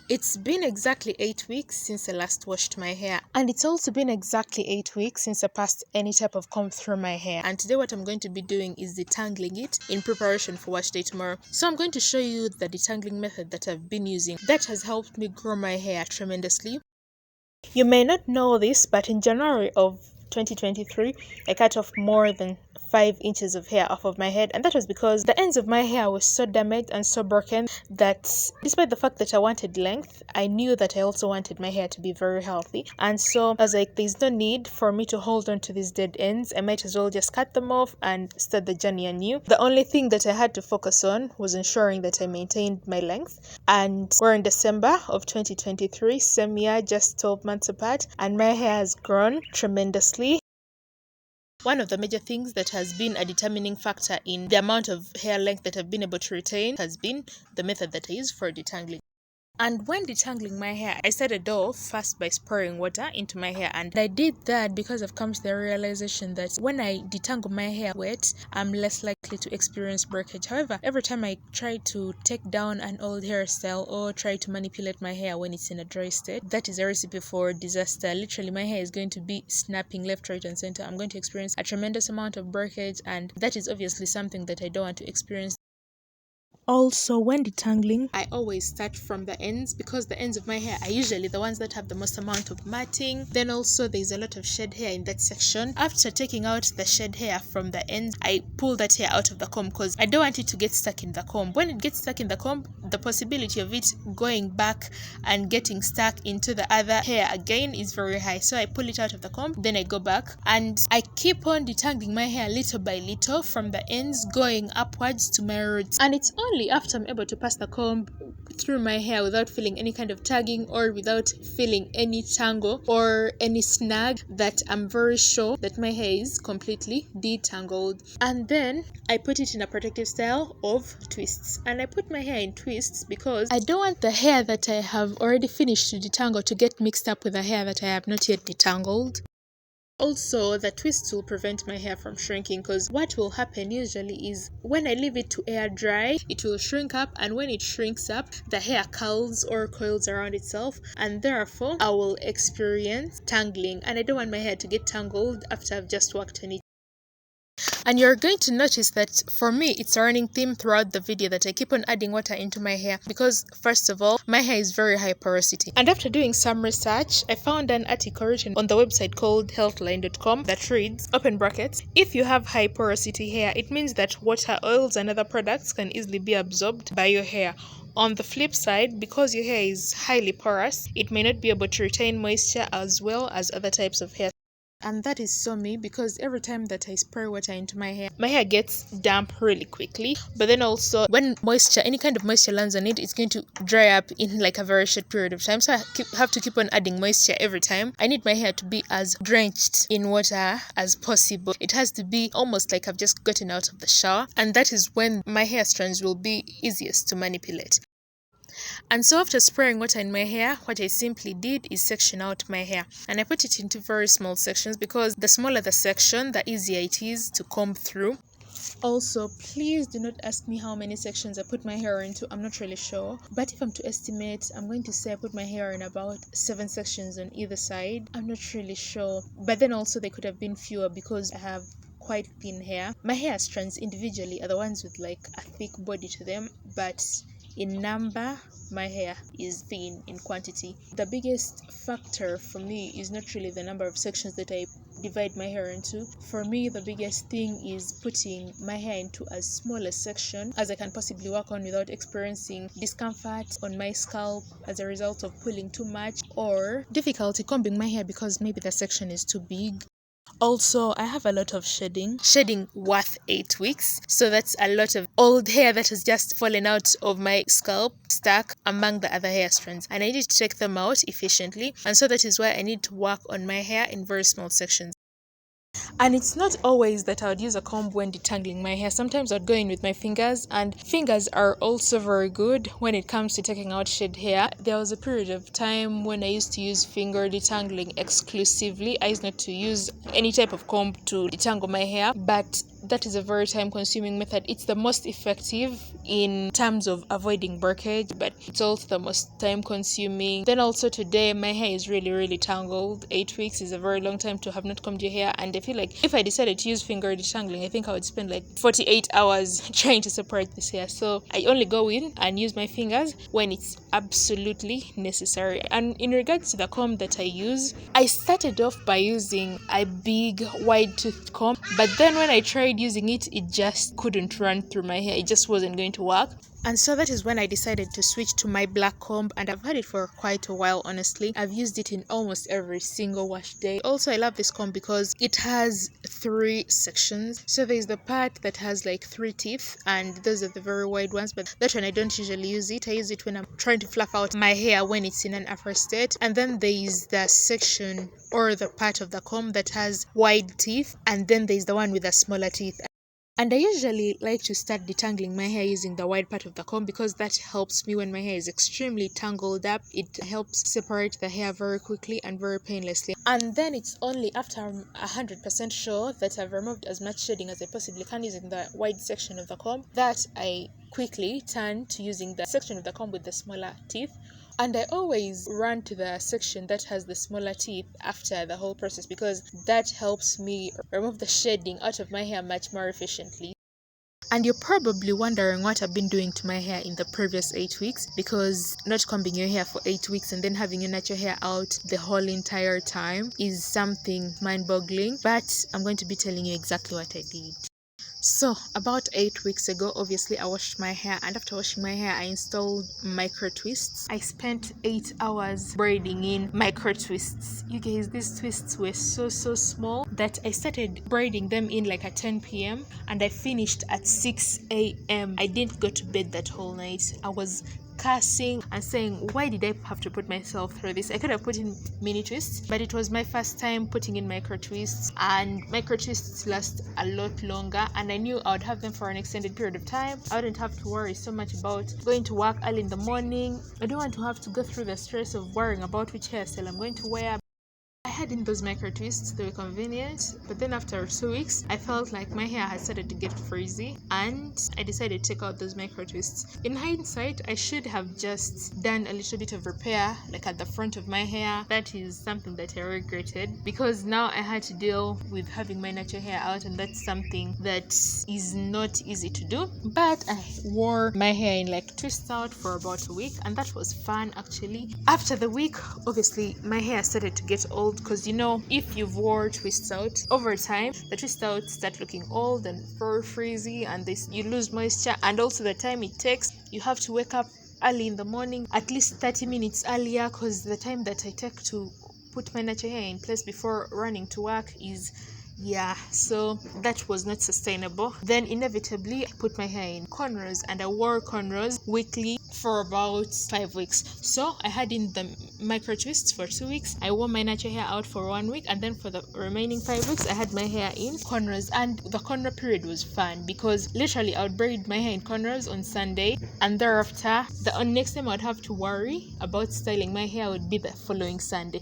It's been exactly 8 weeks since I last washed my hair, and it's also been exactly 8 weeks since I passed any type of comb through my hair. And today what I'm going to be doing is detangling it in preparation for wash day tomorrow. So I'm going to show you the detangling method that I've been using that has helped me grow my hair tremendously. You may not know this, but in January of 2023, I cut off more than 5 inches of hair off of my head, and that was because the ends of my hair were so damaged and so broken that despite the fact that I wanted length, I knew that I also wanted my hair to be very healthy. And so I was like, there's no need for me to hold on to these dead ends. I might as well just cut them off and start the journey anew. The only thing that I had to focus on was ensuring that I maintained my length. And we're in December of 2023, same year, just 12 months apart, and my hair has grown tremendously. One of the major things that has been a determining factor in the amount of hair length that I've been able to retain has been the method that I use for detangling. And when detangling my hair, I started off first by spraying water into my hair, and I did that because I've come to the realization that when I detangle my hair wet, I'm less likely to experience breakage. However, every time I try to take down an old hairstyle or try to manipulate my hair when it's in a dry state, that is a recipe for disaster. Literally, my hair is going to be snapping left, right, and center. I'm going to experience a tremendous amount of breakage, and that is obviously something that I don't want to experience. Also, when detangling, I always start from the ends because the ends of my hair are usually the ones that have the most amount of matting. Then also there's a lot of shed hair in that section. After taking out the shed hair from the ends, I pull that hair out of the comb because I don't want it to get stuck in the comb. When it gets stuck in the comb, the possibility of it going back and getting stuck into the other hair again is very high. So I pull it out of the comb, then I go back and I keep on detangling my hair little by little from the ends going upwards to my roots. And it's only after I'm able to pass the comb through my hair without feeling any kind of tagging or without feeling any tangle or any snag that I'm very sure that my hair is completely detangled. And then I put it in a protective style of twists, and I put my hair in twists because I don't want the hair that I have already finished to detangle to get mixed up with the hair that I have not yet detangled. Also, the twists will prevent my hair from shrinking because what will happen usually is when I leave it to air dry, it will shrink up, and when it shrinks up, the hair curls or coils around itself, and therefore I will experience tangling, and I don't want my hair to get tangled after I've just worked on it. And you're going to notice that for me, it's a running theme throughout the video that I keep on adding water into my hair because, first of all, my hair is very high porosity. And after doing some research, I found an article written on the website called healthline.com that reads, open brackets, if you have high porosity hair, it means that water, oils, and other products can easily be absorbed by your hair. On the flip side, because your hair is highly porous, it may not be able to retain moisture as well as other types of hair. And that is so me because every time that I spray water into my hair gets damp really quickly. But then also when moisture, any kind of moisture lands on it, it's going to dry up in like a very short period of time. So I have to keep on adding moisture every time. I need my hair to be as drenched in water as possible. It has to be almost like I've just gotten out of the shower. And that is when my hair strands will be easiest to manipulate. And so after spraying water in my hair, what I simply did is section out my hair, and I put it into very small sections because the smaller the section, the easier it is to comb through. Also, please do not ask me how many sections I put my hair into. I'm not really sure, but if I'm to estimate, I'm going to say I put my hair in about 7 sections on either side. I'm not really sure, but then also they could have been fewer because I have quite thin hair. My hair strands individually are the ones with like a thick body to them, but in number, my hair is thin in quantity. The biggest factor for me is not really the number of sections that I divide my hair into. For me, the biggest thing is putting my hair into as small a section as I can possibly work on without experiencing discomfort on my scalp as a result of pulling too much or difficulty combing my hair because maybe the section is too big. Also, I have a lot of shedding worth 8 weeks. So that's a lot of old hair that has just fallen out of my scalp, stuck among the other hair strands. And I need to take them out efficiently. And so that is why I need to work on my hair in very small sections. And it's not always that I would use a comb when detangling my hair. Sometimes I'd go in with my fingers, and fingers are also very good when it comes to taking out shed hair. There was a period of time when I used to use finger detangling exclusively. I used not to use any type of comb to detangle my hair, but that is a very time consuming method. It's the most effective in terms of avoiding breakage, but it's also the most time consuming. Then also today my hair is really tangled. 8 weeks is a very long time to have not combed your hair, and I feel like if I decided to use finger detangling, I think I would spend like 48 hours trying to separate this hair. So I only go in and use my fingers when it's absolutely necessary. And in regards to the comb that I use, I started off by using a big wide tooth comb, but then when I tried using it, it just couldn't run through my hair. It just wasn't going to work. And so that is when I decided to switch to my black comb, and I've had it for quite a while, honestly. I've used it in almost every single wash day. Also, I love this comb because it has 3 sections. So there's the part that has like 3 teeth, and those are the very wide ones, but that one I don't usually use it. I use it when I'm trying to fluff out my hair when it's in an afro state. And then there's the section or the part of the comb that has wide teeth, and then there's the one with the smaller teeth. And I usually like to start detangling my hair using the wide part of the comb because that helps me when my hair is extremely tangled up. It helps separate the hair very quickly and very painlessly. And then it's only after I'm 100% sure that I've removed as much shading as I possibly can using the wide section of the comb that I quickly turn to using the section of the comb with the smaller teeth. And I always run to the section that has the smaller teeth after the whole process because that helps me remove the shading out of my hair much more efficiently. And you're probably wondering what I've been doing to my hair in the previous 8 weeks, because not combing your hair for 8 weeks and then having your natural hair out the whole entire time is something mind-boggling. But I'm going to be telling you exactly what I did. So about 8 weeks ago, obviously I washed my hair, and after washing my hair I installed micro twists. I spent 8 hours braiding in micro twists. You guys, these twists were so small that I started braiding them in like at 10 p.m. and I finished at 6 a.m. I didn't go to bed that whole night. I was cursing and saying, why did I have to put myself through this? I could have put in mini twists, but it was my first time putting in micro twists, and micro twists last a lot longer, and I knew I would have them for an extended period of time. I wouldn't have to worry so much about going to work early in the morning. I don't want to have to go through the stress of worrying about which hairstyle I'm going to wear. I had in those micro twists, they were convenient, but then after 2 weeks, I felt like my hair had started to get frizzy, and I decided to take out those micro twists. In hindsight, I should have just done a little bit of repair, like at the front of my hair. That is something that I regretted, because now I had to deal with having my natural hair out, and that's something that is not easy to do. But I wore my hair in like twists out for about a week, and that was fun actually. After the week, obviously, my hair started to get old, because you know, if you've wore twists out over time, the twists out start looking old and very frizzy, and you lose moisture, and also the time it takes. You have to wake up early in the morning, at least 30 minutes earlier, because the time that I take to put my natural hair in place before running to work is so that was not sustainable. Then inevitably I put my hair in cornrows, and I wore cornrows weekly for about 5 weeks. So I had in the micro twists for 2 weeks, I wore my natural hair out for 1 week, and then for the remaining 5 weeks I had my hair in cornrows. And the cornrow period was fun because literally I would braid my hair in cornrows on Sunday, and thereafter the next time I would have to worry about styling my hair would be the following Sunday.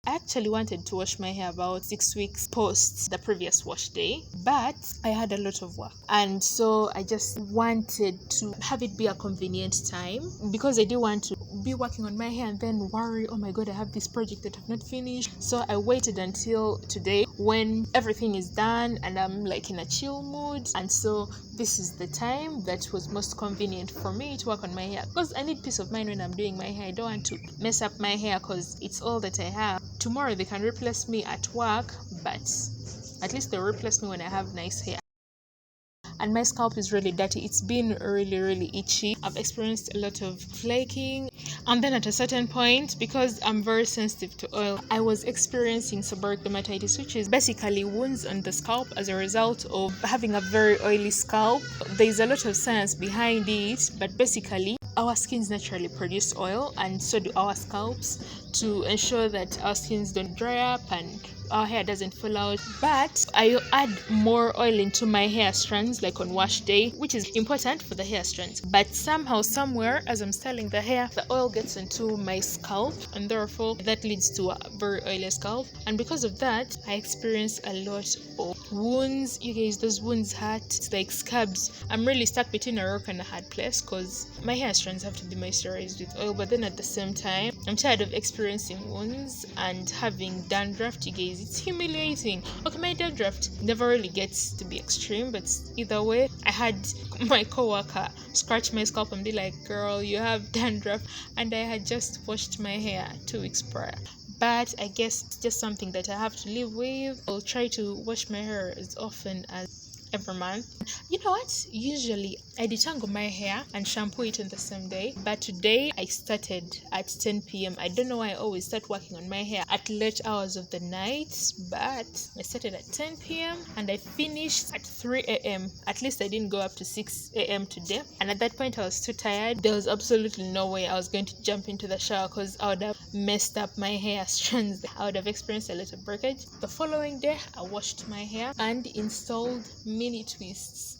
I actually wanted to wash my hair about 6 weeks post the previous wash day, but I had a lot of work, and so I just wanted to have it be a convenient time, because I didn't want to be working on my hair and then worry, oh my god, I have this project that I've not finished. So I waited until today when everything is done and I'm like in a chill mood, and so this is the time that was most convenient for me to work on my hair, because I need peace of mind when I'm doing my hair. I don't want to mess up my hair because it's all that I have. Tomorrow they can replace me at work, but at least they'll replace me when I have nice hair. And my scalp is really dirty. It's been really itchy. I've experienced a lot of flaking, and then at a certain point, because I'm very sensitive to oil, I was experiencing seborrheic dermatitis, which is basically wounds on the scalp as a result of having a very oily scalp. There's a lot of science behind it, but basically our skins naturally produce oil, and so do our scalps, to ensure that our skins don't dry up and our hair doesn't fall out. But I add more oil into my hair strands like on wash day, which is important for the hair strands. But somehow, somewhere, as I'm styling the hair, the oil gets into my scalp, and therefore that leads to a very oily scalp. And because of that, I experience a lot of wounds. You guys, those wounds hurt. It's like scabs. I'm really stuck between a rock and a hard place because my hair strands have to be moisturized with oil, but then at the same time, I'm tired of experiencing wounds and having dandruff. You guys, it's humiliating. Okay, my dandruff never really gets to be extreme, but either way, I had my coworker scratch my scalp and be like, "Girl, you have dandruff," and I had just washed my hair 2 weeks prior. But I guess it's just something that I have to live with. I'll try to wash my hair as often as every month. You know what? Usually I detangle my hair and shampoo it on the same day. But today I started at 10 p.m. I don't know why I always start working on my hair at late hours of the night, but I started at 10 p.m. and I finished at 3 a.m. At least I didn't go up to 6 a.m. today. And at that point I was too tired. There was absolutely no way I was going to jump into the shower because I would have messed up my hair strands. I would have experienced a little breakage. The following day I washed my hair and installed mini twists.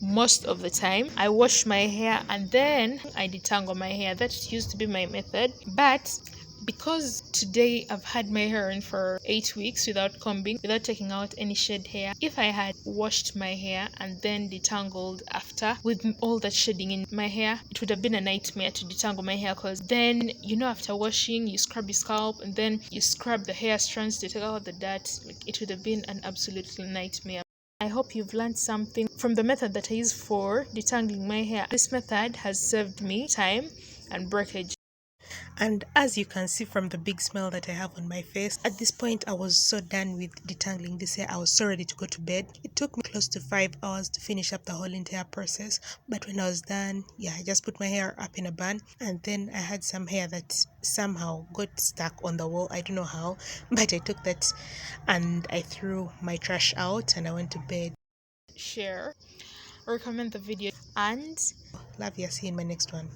Most of the time I wash my hair and then I detangle my hair. That used to be my method, but because today I've had my hair in for 8 weeks without combing, without taking out any shed hair, if I had washed my hair and then detangled after with all that shedding in my hair, it would have been a nightmare to detangle my hair because then, after washing, you scrub your scalp and then you scrub the hair strands to take out the dirt. It would have been an absolute nightmare. I hope you've learned something from the method that I use for detangling my hair. This method has saved me time and breakage. And as you can see from the big smile that I have on my face, at this point I was so done with detangling this hair. I was so ready to go to bed. It took me close to 5 hours to finish up the whole entire process. But when I was done, I just put my hair up in a bun, and then I had some hair that somehow got stuck on the wall. I don't know how, but I took that and I threw my trash out and I went to bed. Share, recommend the video, and love you. See you in my next one.